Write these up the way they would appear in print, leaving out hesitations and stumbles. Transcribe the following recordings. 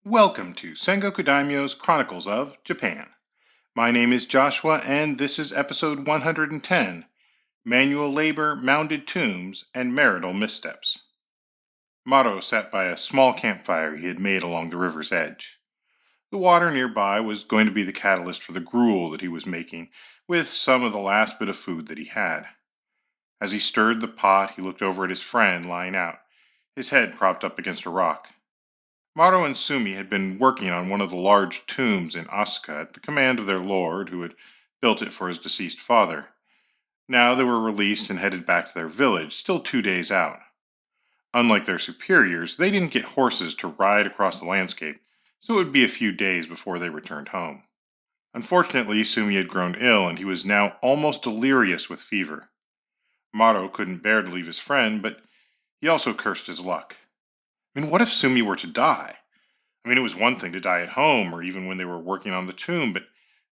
Welcome to Sengoku Daimyo's Chronicles of Japan. My name is Joshua, and this is episode 110, Manual Labor, Mounded Tombs, and Marital Missteps. Maro sat by a small campfire he had made along the river's edge. The water nearby was going to be the catalyst for the gruel that he was making, with some of the last bit of food that he had. As he stirred the pot, he looked over at his friend lying out, his head propped up against a rock. Maro and Sumi had been working on one of the large tombs in Asuka at the command of their lord, who had built it for his deceased father. Now they were released and headed back to their village, still 2 days out. Unlike their superiors, they didn't get horses to ride across the landscape, so it would be a few days before they returned home. Unfortunately, Sumi had grown ill, and he was now almost delirious with fever. Maro couldn't bear to leave his friend, but he also cursed his luck. What if Sumi were to die? It was one thing to die at home or even when they were working on the tomb, but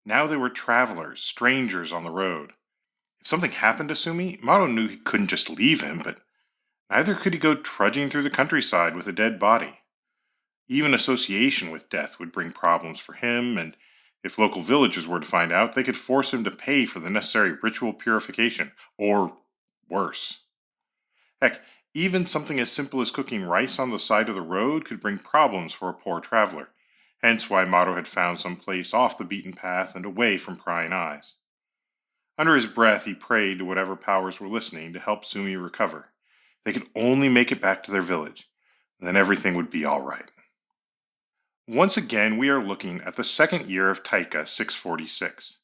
now they were travelers, strangers on the road. If something happened to Sumi, Maro knew he couldn't just leave him, but neither could he go trudging through the countryside with a dead body. Even association with death would bring problems for him, and if local villagers were to find out, they could force him to pay for the necessary ritual purification, or worse. Heck, even something as simple as cooking rice on the side of the road could bring problems for a poor traveler, hence why Maro had found some place off the beaten path and away from prying eyes. Under his breath, he prayed to whatever powers were listening to help Sumi recover. They could only make it back to their village, then everything would be all right. Once again, we are looking at the second year of Taika 646.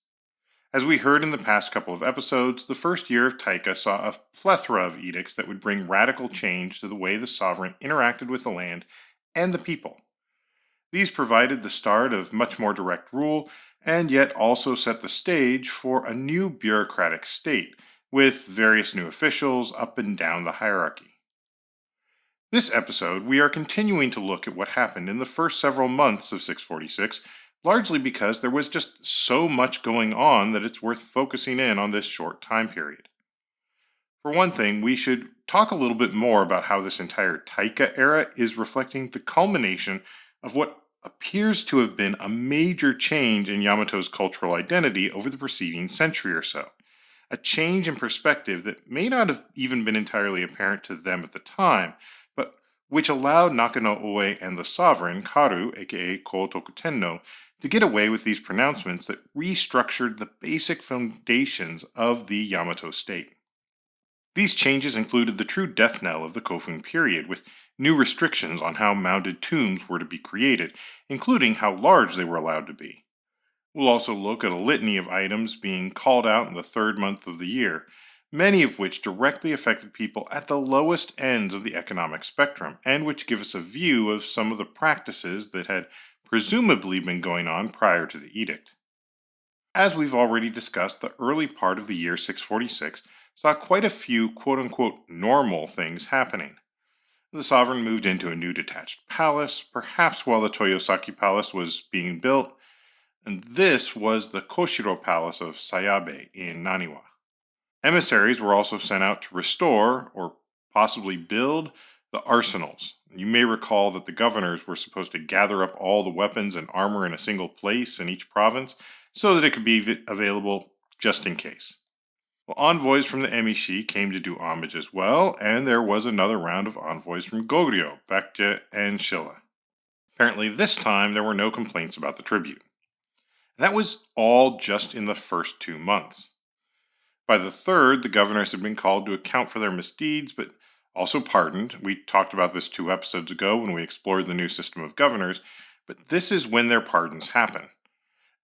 As we heard in the past couple of episodes, the first year of Taika saw a plethora of edicts that would bring radical change to the way the sovereign interacted with the land and the people. These provided the start of much more direct rule, and yet also set the stage for a new bureaucratic state, with various new officials up and down the hierarchy. This episode, we are continuing to look at what happened in the first several months of 646, largely because there was just so much going on that it's worth focusing in on this short time period. For one thing, we should talk a little bit more about how this entire Taika era is reflecting the culmination of what appears to have been a major change in Yamato's cultural identity over the preceding century or so. A change in perspective that may not have even been entirely apparent to them at the time, but which allowed Nakano-Oe and the sovereign, Karu, aka Kotoku Tenno, to get away with these pronouncements that restructured the basic foundations of the Yamato state. These changes included the true death knell of the Kofun period, with new restrictions on how mounded tombs were to be created, including how large they were allowed to be. We'll also look at a litany of items being called out in the third month of the year, many of which directly affected people at the lowest ends of the economic spectrum, and which give us a view of some of the practices that had presumably been going on prior to the edict. As we've already discussed, the early part of the year 646 saw quite a few quote-unquote normal things happening. The sovereign moved into a new detached palace, perhaps while the Toyosaki Palace was being built, and this was the Koshiro Palace of Sayabe in Naniwa. Emissaries were also sent out to restore, or possibly build, the arsenals. You may recall that the governors were supposed to gather up all the weapons and armor in a single place in each province so that it could be available just in case. Well, envoys from the Emishi came to do homage as well, and there was another round of envoys from Goryeo, Baekje, and Shilla. Apparently this time there were no complaints about the tribute. That was all just in the first 2 months. By the third, the governors had been called to account for their misdeeds, but also pardoned. We talked about this 2 episodes ago when we explored the new system of governors, but this is when their pardons happen.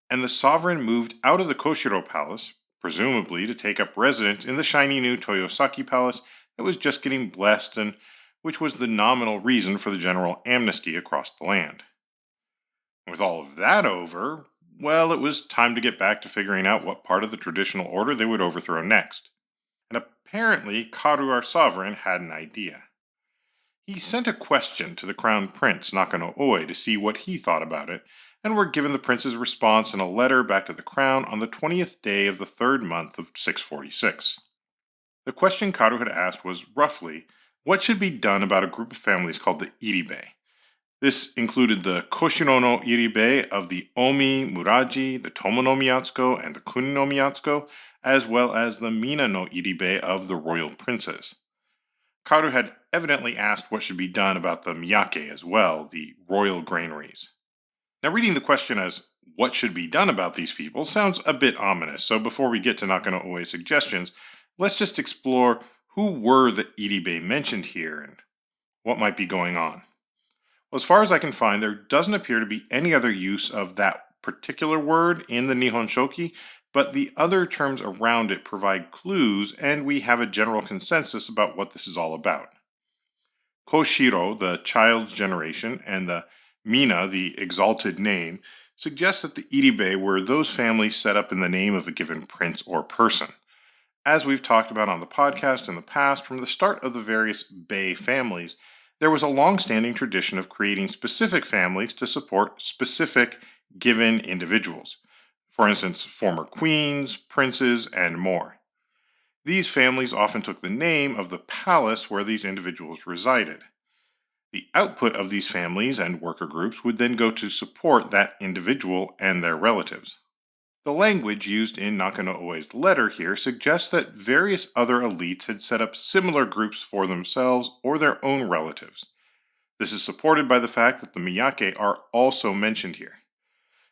And the sovereign moved out of the Koshiro Palace, presumably to take up residence in the shiny new Toyosaki Palace that was just getting blessed and which was the nominal reason for the general amnesty across the land. With all of that over, well, it was time to get back to figuring out what part of the traditional order they would overthrow next. And apparently, Karu, our sovereign, had an idea. He sent a question to the crown prince, Nakano-Oe, to see what he thought about it, and were given the prince's response in a letter back to the crown on the 20th day of the third month of 646. The question Karu had asked was, roughly, what should be done about a group of families called the Iribe? This included the Koshiro no Iribe of the Omi Muraji, the Tomo no Miyatsuko, and the Kuni no Miyatsuko, as well as the Mina no Iribe of the royal princes. Karu had evidently asked what should be done about the miyake as well, the royal granaries. Now, reading the question as what should be done about these people sounds a bit ominous, so before we get to Nakano Oe's suggestions, let's just explore who were the Iribe mentioned here and what might be going on. Well, as far as I can find, there doesn't appear to be any other use of that particular word in the Nihon Shoki, but the other terms around it provide clues, and we have a general consensus about what this is all about. Koshiro, the child's generation, and the Mina, the exalted name, suggest that the Iribe were those families set up in the name of a given prince or person. As we've talked about on the podcast in the past, from the start of the various Bei families, there was a long-standing tradition of creating specific families to support specific given individuals. For instance, former queens, princes, and more. These families often took the name of the palace where these individuals resided. The output of these families and worker groups would then go to support that individual and their relatives. The language used in Nakano Oe's letter here suggests that various other elites had set up similar groups for themselves or their own relatives. This is supported by the fact that the miyake are also mentioned here.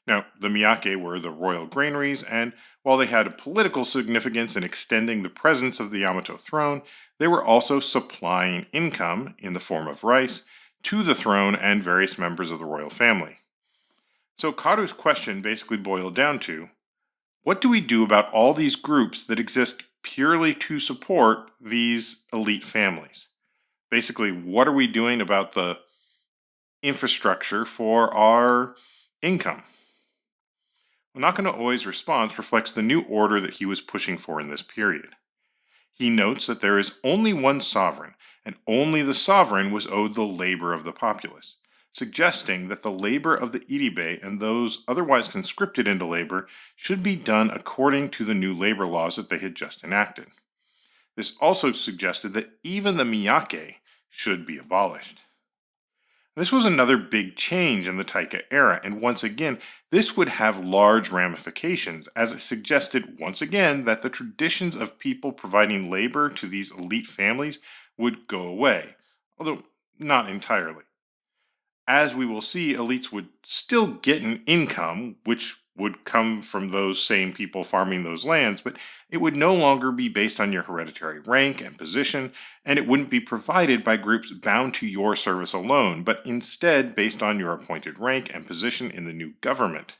Now, the miyake were the royal granaries, and while they had a political significance in extending the presence of the Yamato throne, they were also supplying income, in the form of rice, to the throne and various members of the royal family. So Karu's question basically boiled down to, what do we do about all these groups that exist purely to support these elite families? Basically, what are we doing about the infrastructure for our income? Well, Nakano Oe's response reflects the new order that he was pushing for in this period. He notes that there is only one sovereign, and only the sovereign was owed the labor of the populace, suggesting that the labor of the Iribe and those otherwise conscripted into labor should be done according to the new labor laws that they had just enacted. This also suggested that even the miyake should be abolished. This was another big change in the Taika era, and once again, this would have large ramifications, as it suggested once again that the traditions of people providing labor to these elite families would go away, although not entirely. As we will see, elites would still get an income, which would come from those same people farming those lands, but it would no longer be based on your hereditary rank and position, and it wouldn't be provided by groups bound to your service alone, but instead based on your appointed rank and position in the new government.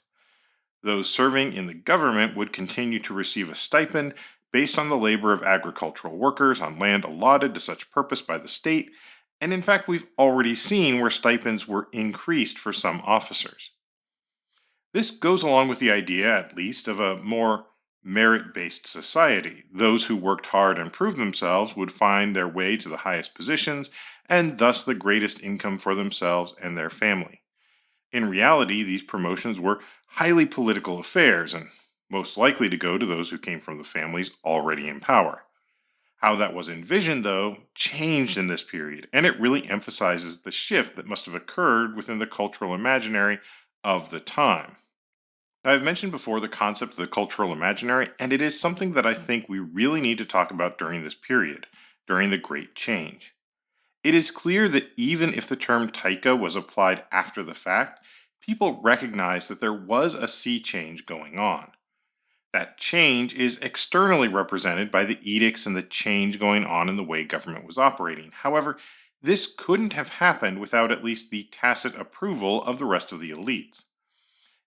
Those serving in the government would continue to receive a stipend based on the labor of agricultural workers on land allotted to such purpose by the state, and in fact we've already seen where stipends were increased for some officers. This goes along with the idea, at least, of a more merit-based society. Those who worked hard and proved themselves would find their way to the highest positions, and thus the greatest income for themselves and their family. In reality, these promotions were highly political affairs, and most likely to go to those who came from the families already in power. How that was envisioned, though, changed in this period, and it really emphasizes the shift that must have occurred within the cultural imaginary of the time. Now, I've mentioned before the concept of the cultural imaginary, and it is something that I think we really need to talk about during this period, during the Great Change. It is clear that even if the term Taika was applied after the fact, people recognized that there was a sea change going on. That change is externally represented by the edicts and the change going on in the way government was operating. However, this couldn't have happened without at least the tacit approval of the rest of the elites.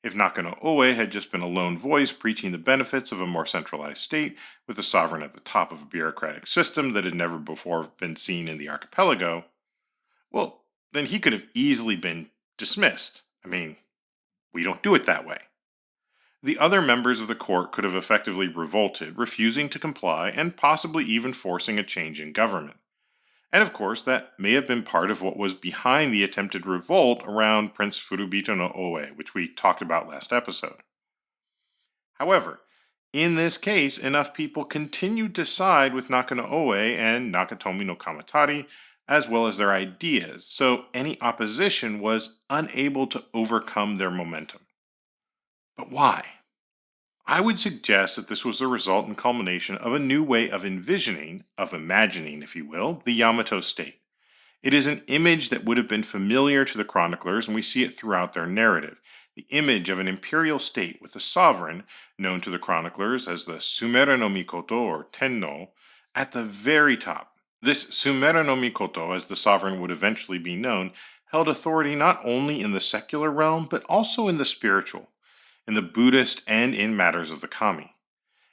If Nakano Oe had just been a lone voice preaching the benefits of a more centralized state with a sovereign at the top of a bureaucratic system that had never before been seen in the archipelago, well, then he could have easily been dismissed. I mean, we don't do it that way. The other members of the court could have effectively revolted, refusing to comply, and possibly even forcing a change in government. And of course, that may have been part of what was behind the attempted revolt around Prince Furubito no Oe, which we talked about last episode. However, in this case, enough people continued to side with Nakano Oe and Nakatomi no Kamatari, as well as their ideas, so any opposition was unable to overcome their momentum. But why? I would suggest that this was the result and culmination of a new way of envisioning, of imagining, if you will, the Yamato state. It is an image that would have been familiar to the chroniclers, and we see it throughout their narrative. The image of an imperial state with a sovereign, known to the chroniclers as the Sumera no Mikoto or Tenno, at the very top. This Sumera no Mikoto, as the sovereign would eventually be known, held authority not only in the secular realm, but also in the spiritual, in the Buddhist, and in matters of the kami.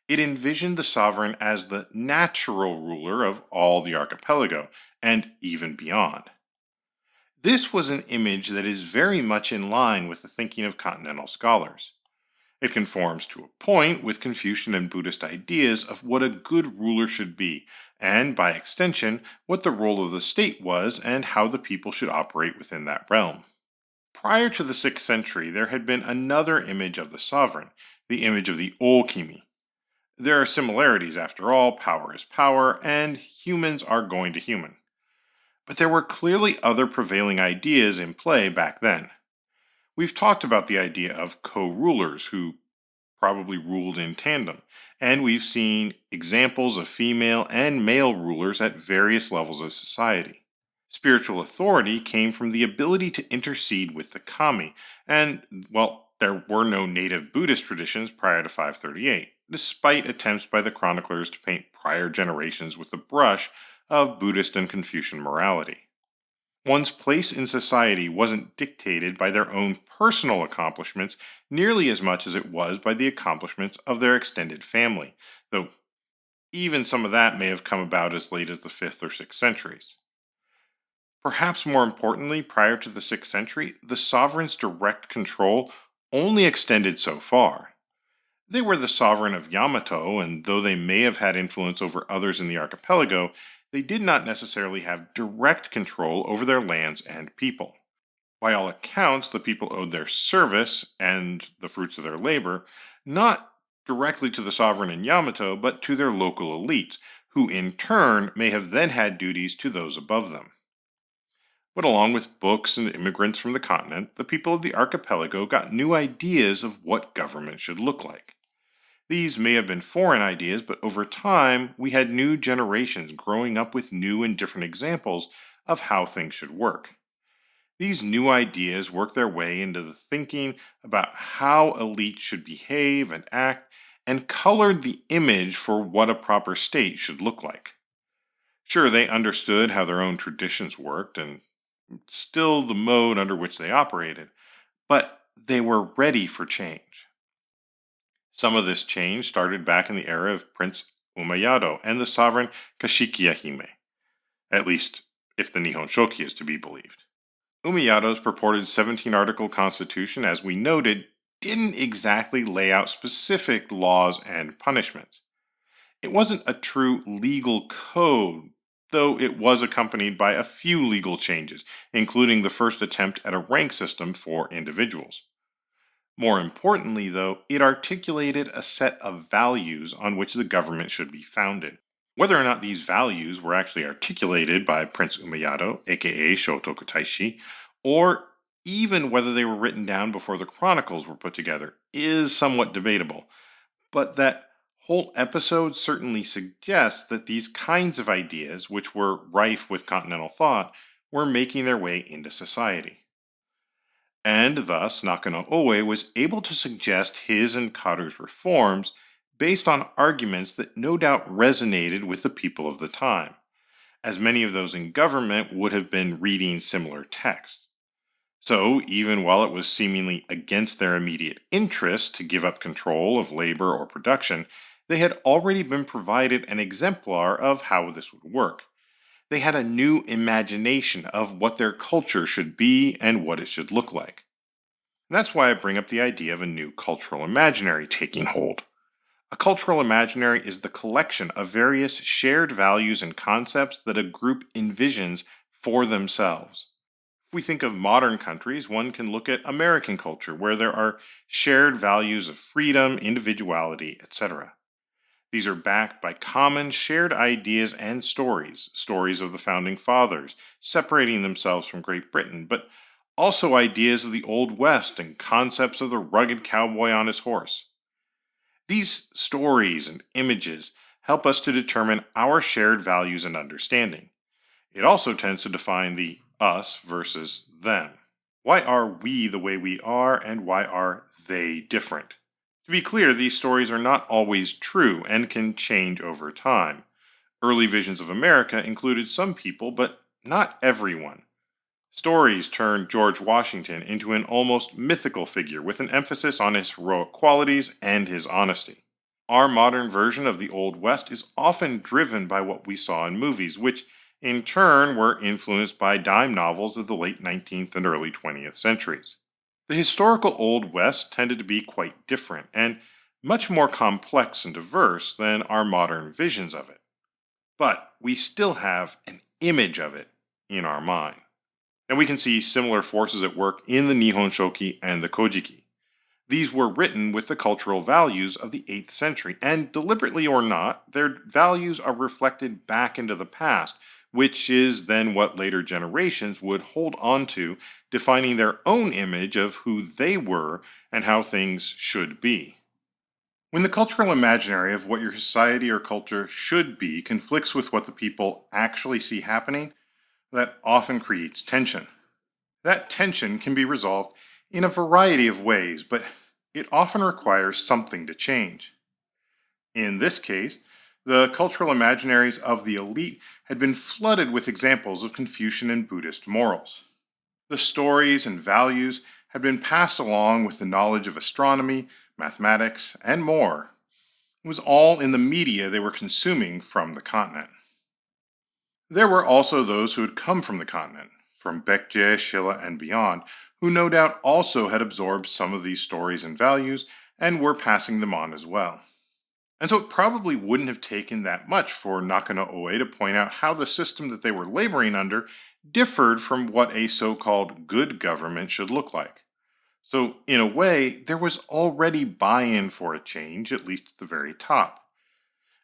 It envisioned the sovereign as the natural ruler of all the archipelago, and even beyond. This was an image that is very much in line with the thinking of continental scholars. It conforms to a point with Confucian and Buddhist ideas of what a good ruler should be, and by extension, what the role of the state was and how the people should operate within that realm. Prior to the 6th century, there had been another image of the sovereign, the image of the Okimi. There are similarities, after all, power is power, and humans are going to human. But there were clearly other prevailing ideas in play back then. We've talked about the idea of co-rulers who probably ruled in tandem, and we've seen examples of female and male rulers at various levels of society. Spiritual authority came from the ability to intercede with the kami, and, well, there were no native Buddhist traditions prior to 538, despite attempts by the chroniclers to paint prior generations with the brush of Buddhist and Confucian morality. One's place in society wasn't dictated by their own personal accomplishments nearly as much as it was by the accomplishments of their extended family, though even some of that may have come about as late as the 5th or 6th centuries. Perhaps more importantly, prior to the 6th century, the sovereign's direct control only extended so far. They were the sovereign of Yamato, and though they may have had influence over others in the archipelago, they did not necessarily have direct control over their lands and people. By all accounts, the people owed their service and the fruits of their labor not directly to the sovereign in Yamato, but to their local elites, who in turn may have then had duties to those above them. But along with books and immigrants from the continent, the people of the archipelago got new ideas of what government should look like. These may have been foreign ideas, but over time, we had new generations growing up with new and different examples of how things should work. These new ideas worked their way into the thinking about how elites should behave and act, and colored the image for what a proper state should look like. Sure, they understood how their own traditions worked, and still the mode under which they operated, but they were ready for change. Some of this change started back in the era of Prince Umayado and the sovereign Kashikiya Hime, at least if the Nihon Shoki is to be believed. Umayado's purported 17-article constitution, as we noted, didn't exactly lay out specific laws and punishments. It wasn't a true legal code, though it was accompanied by a few legal changes, including the first attempt at a rank system for individuals. More importantly, though, it articulated a set of values on which the government should be founded. Whether or not these values were actually articulated by Prince Umayado, aka Shotoku Taishi, or even whether they were written down before the Chronicles were put together, is somewhat debatable. But that whole episode certainly suggests that these kinds of ideas, which were rife with continental thought, were making their way into society. And thus Nakano Oe was able to suggest his and Karu's reforms based on arguments that no doubt resonated with the people of the time, as many of those in government would have been reading similar texts. So, even while it was seemingly against their immediate interest to give up control of labor or production, they had already been provided an exemplar of how this would work. They had a new imagination of what their culture should be and what it should look like. And that's why I bring up the idea of a new cultural imaginary taking hold. A cultural imaginary is the collection of various shared values and concepts that a group envisions for themselves. If we think of modern countries, one can look at American culture, where there are shared values of freedom, individuality, etc. These are backed by common shared ideas and stories of the founding fathers, separating themselves from Great Britain, but also ideas of the Old West and concepts of the rugged cowboy on his horse. These stories and images help us to determine our shared values and understanding. It also tends to define the us versus them. Why are we the way we are, and why are they different? To be clear, these stories are not always true and can change over time. Early visions of America included some people, but not everyone. Stories turned George Washington into an almost mythical figure with an emphasis on his heroic qualities and his honesty. Our modern version of the Old West is often driven by what we saw in movies, which in turn were influenced by dime novels of the late 19th and early 20th centuries. The historical Old West tended to be quite different and much more complex and diverse than our modern visions of it. But we still have an image of it in our mind. And we can see similar forces at work in the Nihon Shoki and the Kojiki. These were written with the cultural values of the 8th century, and deliberately or not, their values are reflected back into the past, which is then what later generations would hold on to, defining their own image of who they were and how things should be. When the cultural imaginary of what your society or culture should be conflicts with what the people actually see happening, that often creates tension. That tension can be resolved in a variety of ways, but it often requires something to change. In this case, the cultural imaginaries of the elite had been flooded with examples of Confucian and Buddhist morals. The stories and values had been passed along with the knowledge of astronomy, mathematics, and more. It was all in the media they were consuming from the continent. There were also those who had come from the continent, from Baekje, Shilla, and beyond, who no doubt also had absorbed some of these stories and values and were passing them on as well. And so it probably wouldn't have taken that much for Nakano Oe to point out how the system that they were laboring under differed from what a so-called good government should look like. So, in a way, there was already buy-in for a change, at least at the very top.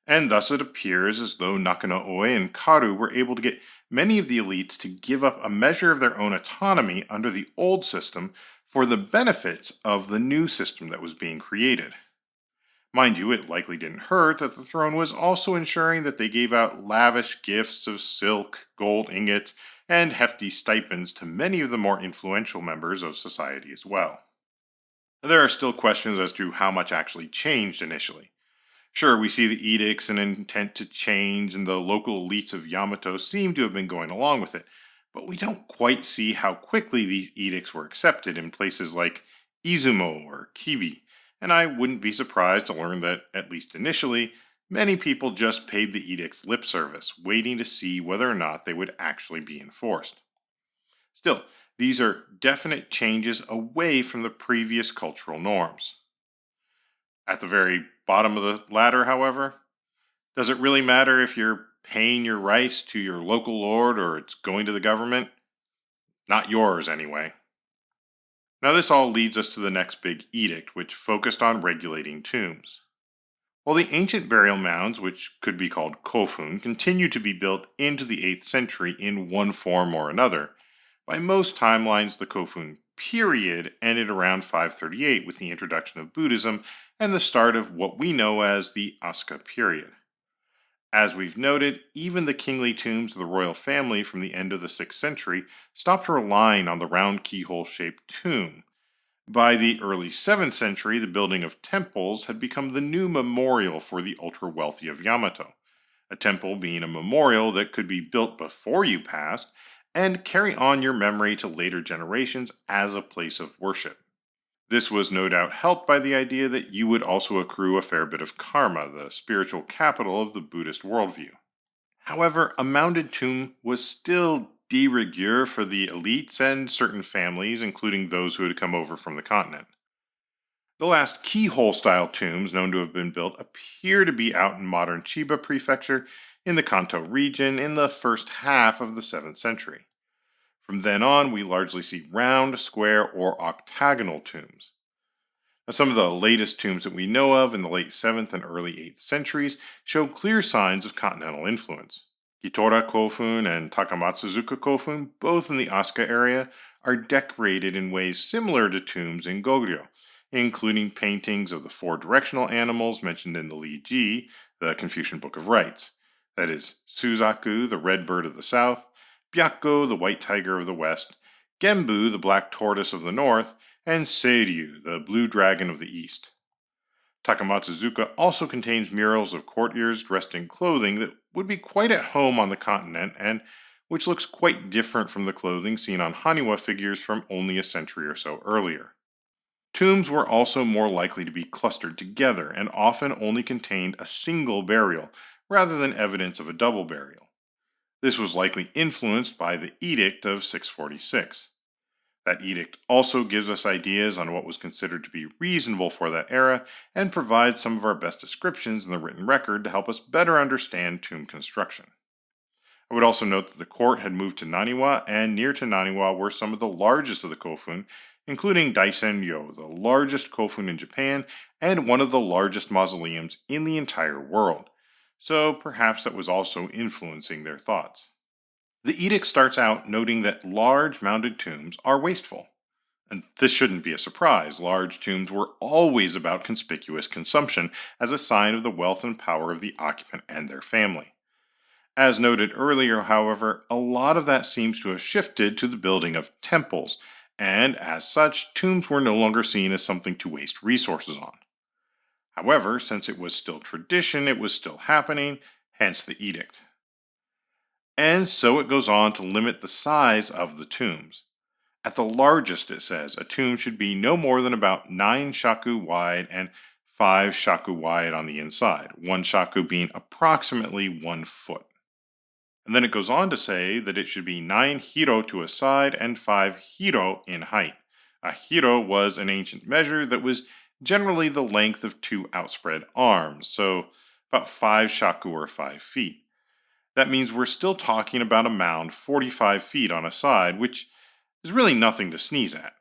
And thus it appears as though Nakano Oe and Karu were able to get many of the elites to give up a measure of their own autonomy under the old system for the benefits of the new system that was being created. Mind you, it likely didn't hurt that the throne was also ensuring that they gave out lavish gifts of silk, gold ingots, and hefty stipends to many of the more influential members of society as well. There are still questions as to how much actually changed initially. Sure, we see the edicts and intent to change, and the local elites of Yamato seem to have been going along with it, but we don't quite see how quickly these edicts were accepted in places like Izumo or Kibi, and I wouldn't be surprised to learn that, at least initially, many people just paid the edicts lip service, waiting to see whether or not they would actually be enforced. Still, these are definite changes away from the previous cultural norms. At the very bottom of the ladder, however, does it really matter if you're paying your rice to your local lord or it's going to the government? Not yours, anyway. Now, this all leads us to the next big edict, which focused on regulating tombs. While the ancient burial mounds, which could be called kofun, continued to be built into the 8th century in one form or another, by most timelines the kofun period ended around 538 with the introduction of Buddhism and the start of what we know as the Asuka period. As we've noted, even the kingly tombs of the royal family from the end of the 6th century stopped relying on the round keyhole-shaped tomb. By the early 7th century, the building of temples had become the new memorial for the ultra-wealthy of Yamato, a temple being a memorial that could be built before you passed and carry on your memory to later generations as a place of worship. This was no doubt helped by the idea that you would also accrue a fair bit of karma, the spiritual capital of the Buddhist worldview. However, a mounded tomb was still de rigueur for the elites and certain families, including those who had come over from the continent. The last keyhole-style tombs known to have been built appear to be out in modern Chiba Prefecture in the Kanto region in the first half of the 7th century. From then on, we largely see round, square, or octagonal tombs. Some of the latest tombs that we know of in the late 7th and early 8th centuries show clear signs of continental influence. Hitora Kofun and Takamatsuzuka Kofun, both in the Asuka area, are decorated in ways similar to tombs in Goryeo, including paintings of the four directional animals mentioned in the Li-ji, the Confucian Book of Rites. That is, Suzaku, the red bird of the south, Byakko, the white tiger of the west, Gembu, the black tortoise of the north, and Seiryu, the blue dragon of the east. Takamatsuzuka also contains murals of courtiers dressed in clothing that would be quite at home on the continent and which looks quite different from the clothing seen on Haniwa figures from only a century or so earlier. Tombs were also more likely to be clustered together and often only contained a single burial rather than evidence of a double burial. This was likely influenced by the Edict of 646. That edict also gives us ideas on what was considered to be reasonable for that era and provides some of our best descriptions in the written record to help us better understand tomb construction. I would also note that the court had moved to Naniwa, and near to Naniwa were some of the largest of the kofun, including Daimyo, the largest kofun in Japan and one of the largest mausoleums in the entire world. So perhaps that was also influencing their thoughts. The edict starts out noting that large mounded tombs are wasteful. And this shouldn't be a surprise. Large tombs were always about conspicuous consumption as a sign of the wealth and power of the occupant and their family. As noted earlier, however, a lot of that seems to have shifted to the building of temples, and as such, tombs were no longer seen as something to waste resources on. However, since it was still tradition, it was still happening, hence the edict. And so it goes on to limit the size of the tombs. At the largest, it says, a tomb should be no more than about 9 shaku wide and 5 shaku wide on the inside, 1 shaku being approximately 1 foot. And then it goes on to say that it should be 9 hiro to a side and 5 hiro in height. A hiro was an ancient measure that was generally the length of 2 outspread arms, so about 5 shaku or 5 feet. That means we're still talking about a mound 45 feet on a side, which is really nothing to sneeze at.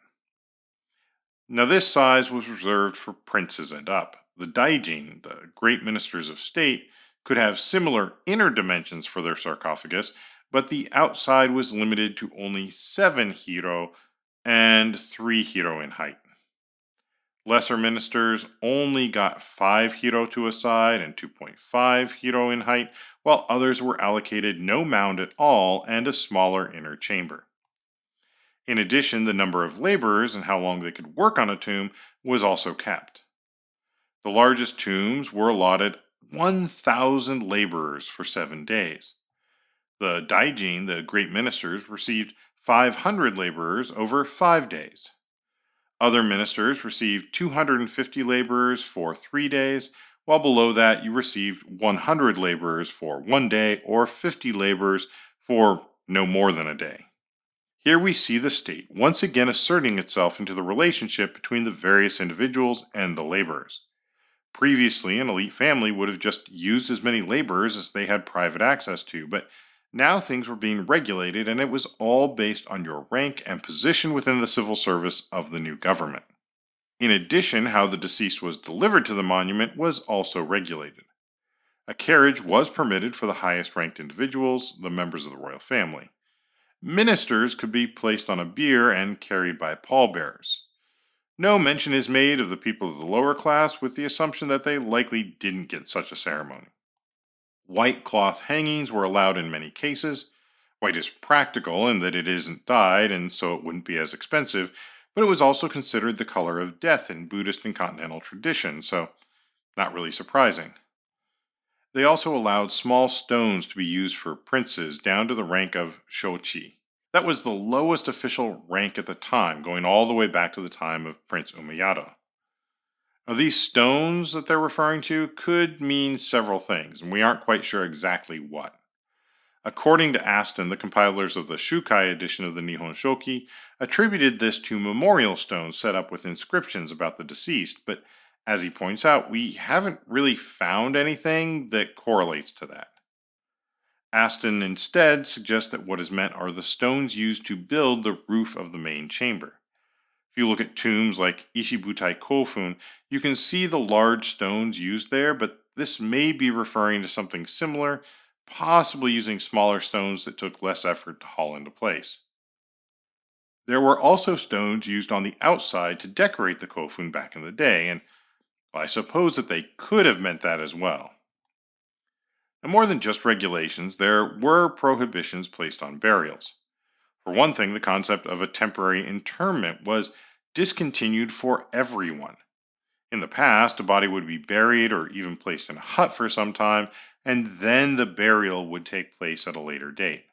Now, this size was reserved for princes and up. The daijin, the great ministers of state, could have similar inner dimensions for their sarcophagus, but the outside was limited to only 7 hiro and 3 hiro in height. Lesser ministers only got 5 hiro to a side and 2.5 hiro in height, while others were allocated no mound at all and a smaller inner chamber. In addition, the number of laborers and how long they could work on a tomb was also capped. The largest tombs were allotted 1,000 laborers for 7 days. The daijin, the great ministers, received 500 laborers over 5 days. Other ministers received 250 laborers for 3 days, while below that you received 100 laborers for 1 day or 50 laborers for no more than a day. Here we see the state once again asserting itself into the relationship between the various individuals and the laborers. Previously, an elite family would have just used as many laborers as they had private access to, but now things were being regulated, and it was all based on your rank and position within the civil service of the new government. In addition, how the deceased was delivered to the monument was also regulated. A carriage was permitted for the highest ranked individuals, the members of the royal family. Ministers could be placed on a bier and carried by pallbearers. No mention is made of the people of the lower class, with the assumption that they likely didn't get such a ceremony. White cloth hangings were allowed in many cases. White is practical in that it isn't dyed, and so it wouldn't be as expensive, but it was also considered the color of death in Buddhist and continental tradition, so not really surprising. They also allowed small stones to be used for princes down to the rank of shochi. That was the lowest official rank at the time, going all the way back to the time of Prince Umayado. Now, these stones that they're referring to could mean several things, and we aren't quite sure exactly what. According to Aston, the compilers of the Shukai edition of the Nihon Shoki attributed this to memorial stones set up with inscriptions about the deceased, but as he points out, we haven't really found anything that correlates to that. Aston instead suggests that what is meant are the stones used to build the roof of the main chamber. If you look at tombs like Ishibutai Kofun, you can see the large stones used there, but this may be referring to something similar, possibly using smaller stones that took less effort to haul into place. There were also stones used on the outside to decorate the kofun back in the day, and I suppose that they could have meant that as well. And more than just regulations, there were prohibitions placed on burials. For one thing, the concept of a temporary interment was discontinued for everyone. In the past, a body would be buried or even placed in a hut for some time, and then the burial would take place at a later date.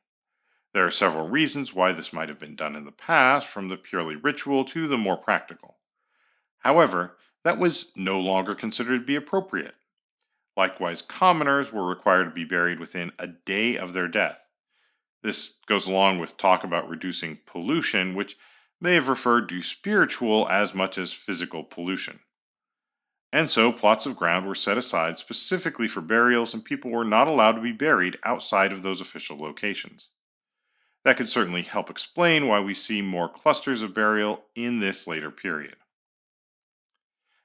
There are several reasons why this might have been done in the past, from the purely ritual to the more practical. However, that was no longer considered to be appropriate. Likewise, commoners were required to be buried within a day of their death. This goes along with talk about reducing pollution, which may have referred to spiritual as much as physical pollution. And so, plots of ground were set aside specifically for burials, and people were not allowed to be buried outside of those official locations. That could certainly help explain why we see more clusters of burial in this later period.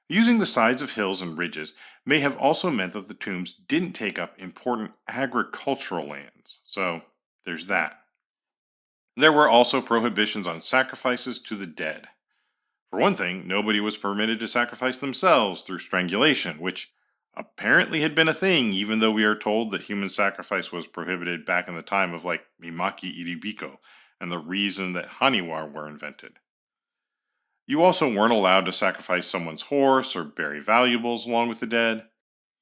Using the sides of hills and ridges may have also meant that the tombs didn't take up important agricultural lands, so there's that. There were also prohibitions on sacrifices to the dead. For one thing, nobody was permitted to sacrifice themselves through strangulation, which apparently had been a thing, even though we are told that human sacrifice was prohibited back in the time of like Mimaki Iribiko and the reason that haniwa were invented. You also weren't allowed to sacrifice someone's horse or bury valuables along with the dead.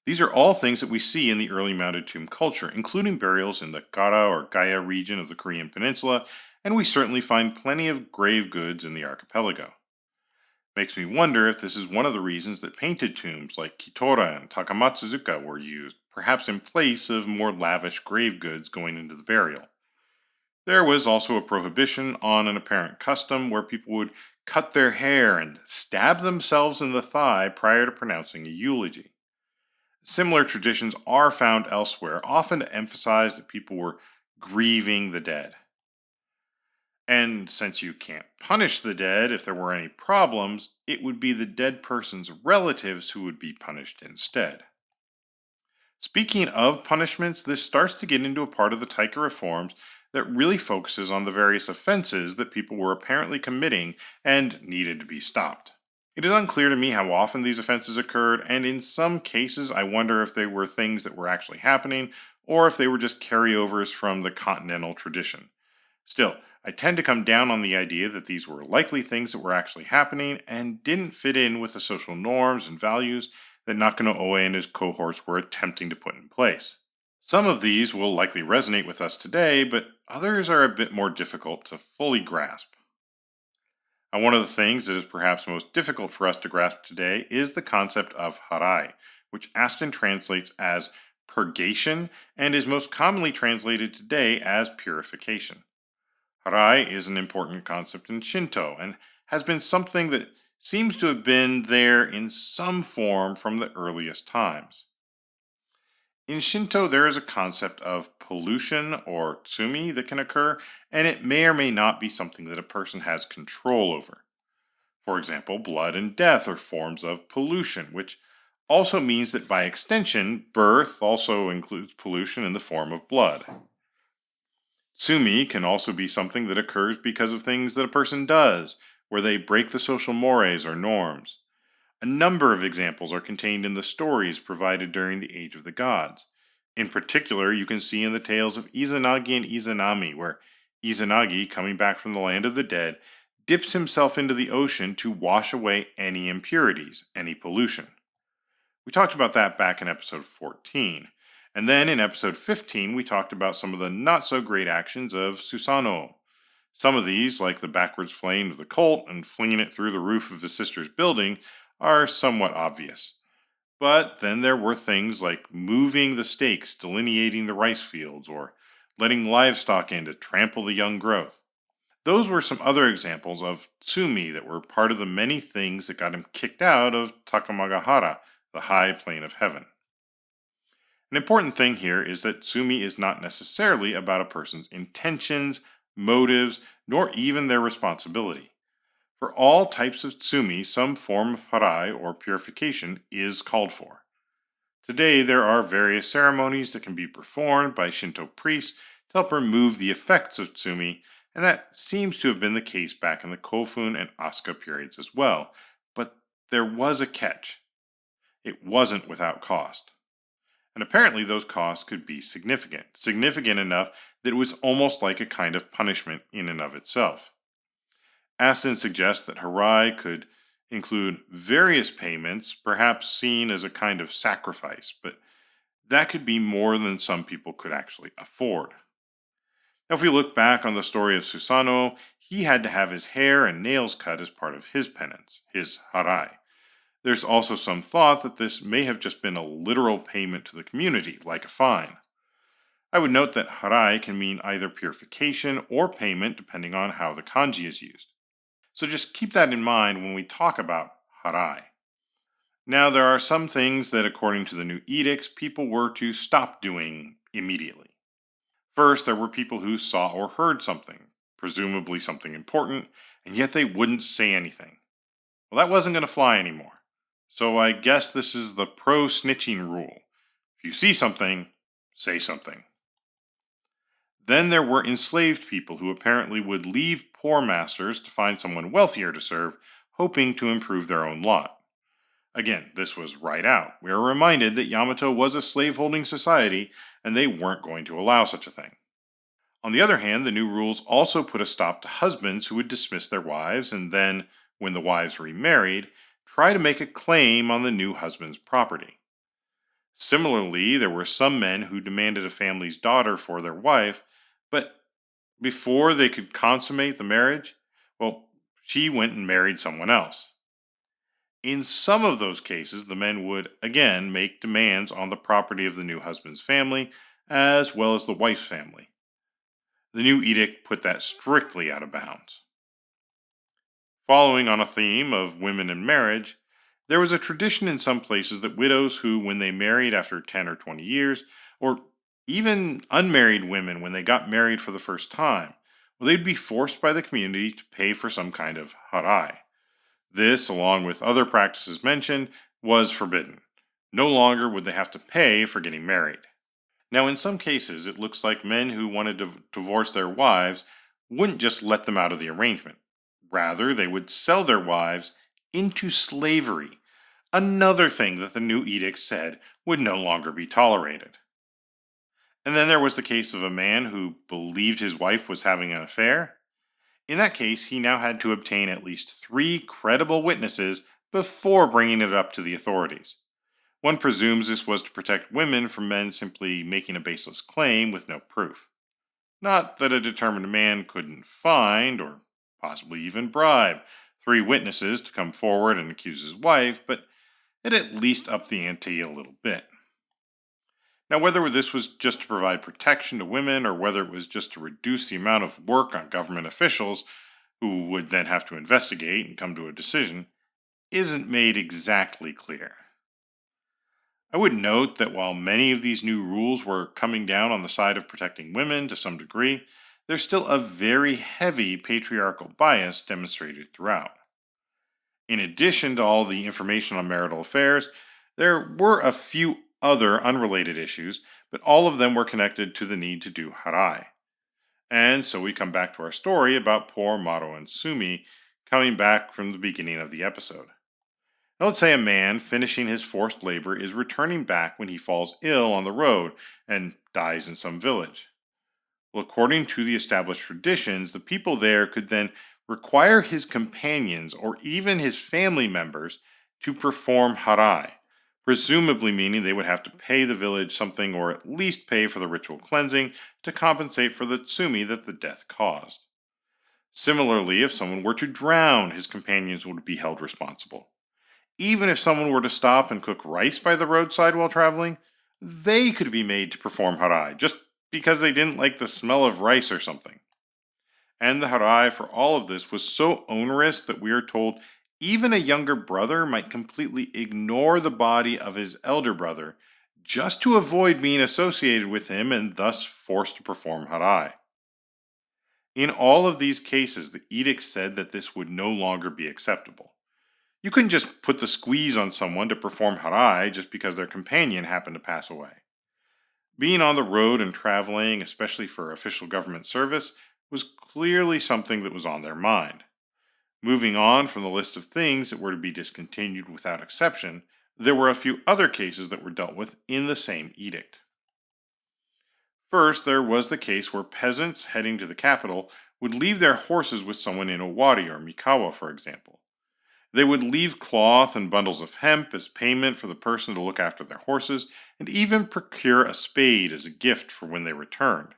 These are all things that we see in the early mounded tomb culture, including burials in the Kara or Gaya region of the Korean peninsula, and we certainly find plenty of grave goods in the archipelago. Makes me wonder if this is one of the reasons that painted tombs like Kitora and Takamatsuzuka were used, perhaps in place of more lavish grave goods going into the burial. There was also a prohibition on an apparent custom where people would cut their hair and stab themselves in the thigh prior to pronouncing a eulogy. Similar traditions are found elsewhere, often to emphasize that people were grieving the dead. And since you can't punish the dead if there were any problems, it would be the dead person's relatives who would be punished instead. Speaking of punishments, this starts to get into a part of the Taika reforms that really focuses on the various offenses that people were apparently committing and needed to be stopped. It is unclear to me how often these offenses occurred, and in some cases I wonder if they were things that were actually happening or if they were just carryovers from the continental tradition. Still, I tend to come down on the idea that these were likely things that were actually happening and didn't fit in with the social norms and values that Nakano Oe and his cohorts were attempting to put in place. Some of these will likely resonate with us today, but others are a bit more difficult to fully grasp. And one of the things that is perhaps most difficult for us to grasp today is the concept of harai, which Aston translates as purgation and is most commonly translated today as purification. Harai is an important concept in Shinto and has been something that seems to have been there in some form from the earliest times. In Shinto, there is a concept of pollution or tsumi that can occur, and it may or may not be something that a person has control over. For example, blood and death are forms of pollution, which also means that by extension, birth also includes pollution in the form of blood. Tsumi can also be something that occurs because of things that a person does, where they break the social mores or norms. A number of examples are contained in the stories provided during the Age of the Gods. In particular, you can see in the tales of Izanagi and Izanami, where Izanagi, coming back from the land of the dead, dips himself into the ocean to wash away any impurities, any pollution. We talked about that back in episode 14. And then in episode 15, we talked about some of the not so great actions of Susanoo. Some of these, like the backwards flaying of the colt and flinging it through the roof of his sister's building, are somewhat obvious. But then there were things like moving the stakes delineating the rice fields or letting livestock in to trample the young growth. Those were some other examples of tsumi that were part of the many things that got him kicked out of Takamagahara, the high plane of heaven. An important thing here is that tsumi is not necessarily about a person's intentions, motives, nor even their responsibility. For all types of tsumi, some form of harai or purification is called for. Today, there are various ceremonies that can be performed by Shinto priests to help remove the effects of tsumi, and that seems to have been the case back in the Kofun and Asuka periods as well. But there was a catch. It wasn't without cost. And apparently, those costs could be significant enough that it was almost like a kind of punishment in and of itself. Aston suggests that harai could include various payments, perhaps seen as a kind of sacrifice, but that could be more than some people could actually afford. Now, if we look back on the story of Susanoo, he had to have his hair and nails cut as part of his penance, his harai. There's also some thought that this may have just been a literal payment to the community, like a fine. I would note that harai can mean either purification or payment depending on how the kanji is used. So just keep that in mind when we talk about harai. Now, there are some things that, according to the new edicts, people were to stop doing immediately. First, there were people who saw or heard something, presumably something important, and yet they wouldn't say anything. Well, that wasn't going to fly anymore. So I guess this is the pro-snitching rule. If you see something, say something. Then there were enslaved people who apparently would leave poor masters to find someone wealthier to serve, hoping to improve their own lot. Again, this was right out. We are reminded that Yamato was a slaveholding society, and they weren't going to allow such a thing. On the other hand, the new rules also put a stop to husbands who would dismiss their wives and then, when the wives remarried, try to make a claim on the new husband's property. Similarly, there were some men who demanded a family's daughter for their wife, but before they could consummate the marriage, well, she went and married someone else. In some of those cases, the men would again make demands on the property of the new husband's family, as well as the wife's family. The new edict put that strictly out of bounds. Following on a theme of women and marriage, there was a tradition in some places that widows who, when they married after 10 or 20 years, or even unmarried women when they got married for the first time, well, they'd be forced by the community to pay for some kind of harai. This, along with other practices mentioned, was forbidden. No longer would they have to pay for getting married. Now, in some cases, it looks like men who wanted to divorce their wives wouldn't just let them out of the arrangement. Rather, they would sell their wives into slavery, another thing that the new edict said would no longer be tolerated. And then there was the case of a man who believed his wife was having an affair. In that case, he now had to obtain at least 3 credible witnesses before bringing it up to the authorities. One presumes this was to protect women from men simply making a baseless claim with no proof. Not that a determined man couldn't find, or possibly even bribe, 3 witnesses to come forward and accuse his wife, but it at least upped the ante a little bit. Now, whether this was just to provide protection to women or whether it was just to reduce the amount of work on government officials, who would then have to investigate and come to a decision, isn't made exactly clear. I would note that while many of these new rules were coming down on the side of protecting women to some degree, there's still a very heavy patriarchal bias demonstrated throughout. In addition to all the information on marital affairs, there were a few other unrelated issues, but all of them were connected to the need to do harai. And so we come back to our story about poor Maro and Sumi coming back from the beginning of the episode. Now let's say a man finishing his forced labor is returning back when he falls ill on the road and dies in some village. Well, according to the established traditions, the people there could then require his companions or even his family members to perform harai, presumably meaning they would have to pay the village something or at least pay for the ritual cleansing to compensate for the tsumi that the death caused. Similarly, if someone were to drown, his companions would be held responsible. Even if someone were to stop and cook rice by the roadside while traveling, they could be made to perform harai, just because they didn't like the smell of rice or something. And the harai for all of this was so onerous that we are told even a younger brother might completely ignore the body of his elder brother just to avoid being associated with him and thus forced to perform harai. In all of these cases, the edict said that this would no longer be acceptable. You couldn't just put the squeeze on someone to perform harai just because their companion happened to pass away. Being on the road and traveling, especially for official government service, was clearly something that was on their mind. Moving on from the list of things that were to be discontinued without exception, there were a few other cases that were dealt with in the same edict. First, there was the case where peasants heading to the capital would leave their horses with someone in Owari or Mikawa, for example. They would leave cloth and bundles of hemp as payment for the person to look after their horses, and even procure a spade as a gift for when they returned.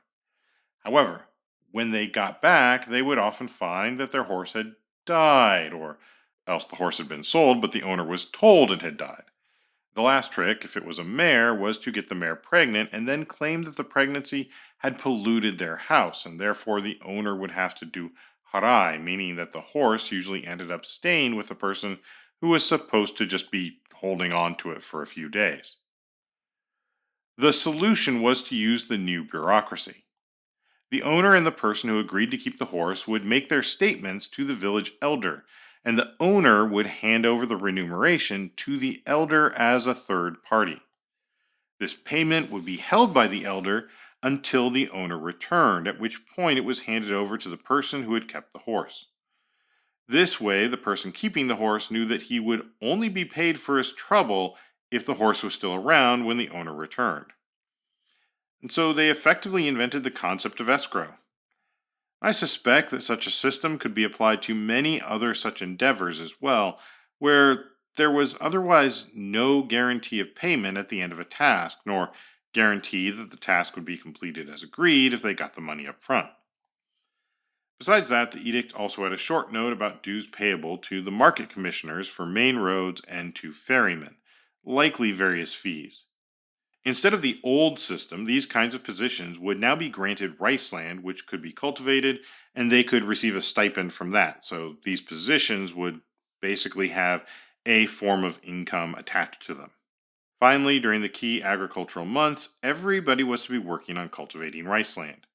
However, when they got back, they would often find that their horse had died, or else the horse had been sold, but the owner was told it had died. The last trick, if it was a mare, was to get the mare pregnant and then claim that the pregnancy had polluted their house, and therefore the owner would have to do harai, meaning that the horse usually ended up staying with the person who was supposed to just be holding on to it for a few days. The solution was to use the new bureaucracy. The owner and the person who agreed to keep the horse would make their statements to the village elder, and the owner would hand over the remuneration to the elder as a third party. This payment would be held by the elder until the owner returned, at which point it was handed over to the person who had kept the horse. This way, the person keeping the horse knew that he would only be paid for his trouble if the horse was still around when the owner returned. And so they effectively invented the concept of escrow. I suspect that such a system could be applied to many other such endeavors as well, where there was otherwise no guarantee of payment at the end of a task, nor guarantee that the task would be completed as agreed if they got the money up front. Besides that, the edict also had a short note about dues payable to the market commissioners for main roads and to ferrymen, likely various fees. Instead of the old system, these kinds of positions would now be granted rice land which could be cultivated, and they could receive a stipend from that. So these positions would basically have a form of income attached to them. Finally, during the key agricultural months, everybody was to be working on cultivating rice land.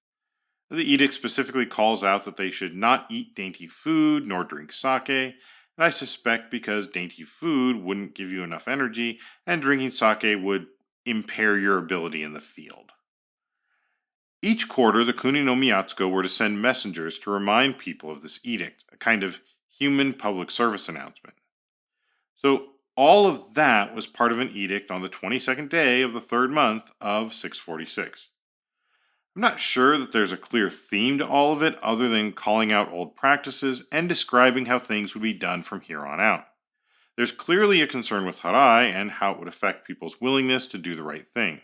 The edict specifically calls out that they should not eat dainty food nor drink sake, and I suspect because dainty food wouldn't give you enough energy, and drinking sake would impair your ability in the field. Each quarter, the Kuni no Miyatsuko were to send messengers to remind people of this edict, a kind of human public service announcement. So all of that was part of an edict on the 22nd day of the third month of 646. I'm not sure that there's a clear theme to all of it other than calling out old practices and describing how things would be done from here on out. There's clearly a concern with harai and how it would affect people's willingness to do the right thing.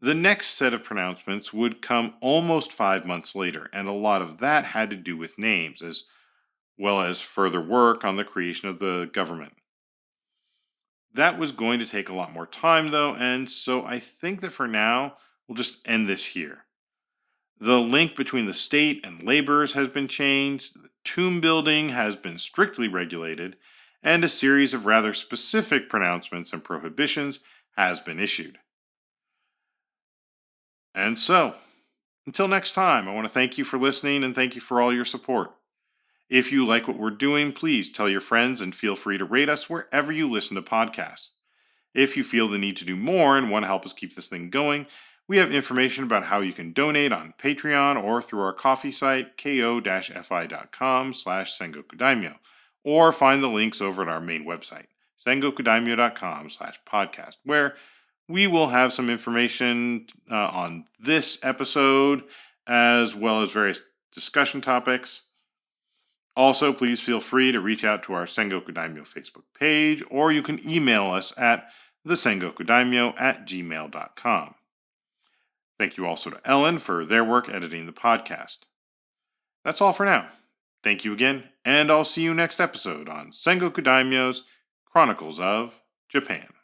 The next set of pronouncements would come almost 5 months later, and a lot of that had to do with names, as well as further work on the creation of the government. That was going to take a lot more time, though, and so I think that for now, we'll just end this here. The link between the state and laborers has been changed, the tomb building has been strictly regulated, and a series of rather specific pronouncements and prohibitions has been issued. And so, until next time, I want to thank you for listening and thank you for all your support. If you like what we're doing, please tell your friends and feel free to rate us wherever you listen to podcasts. If you feel the need to do more and want to help us keep this thing going, we have information about how you can donate on Patreon or through our coffee site, ko-fi.com/Sengoku Daimyo, or find the links over at our main website, sengokudaimyo.com/podcast, where we will have some information on this episode, as well as various discussion topics. Also, please feel free to reach out to our Sengoku Daimyo Facebook page, or you can email us at thesengokudaimyo@gmail.com. Thank you also to Ellen for their work editing the podcast. That's all for now. Thank you again, and I'll see you next episode on Sengoku Daimyo's Chronicles of Japan.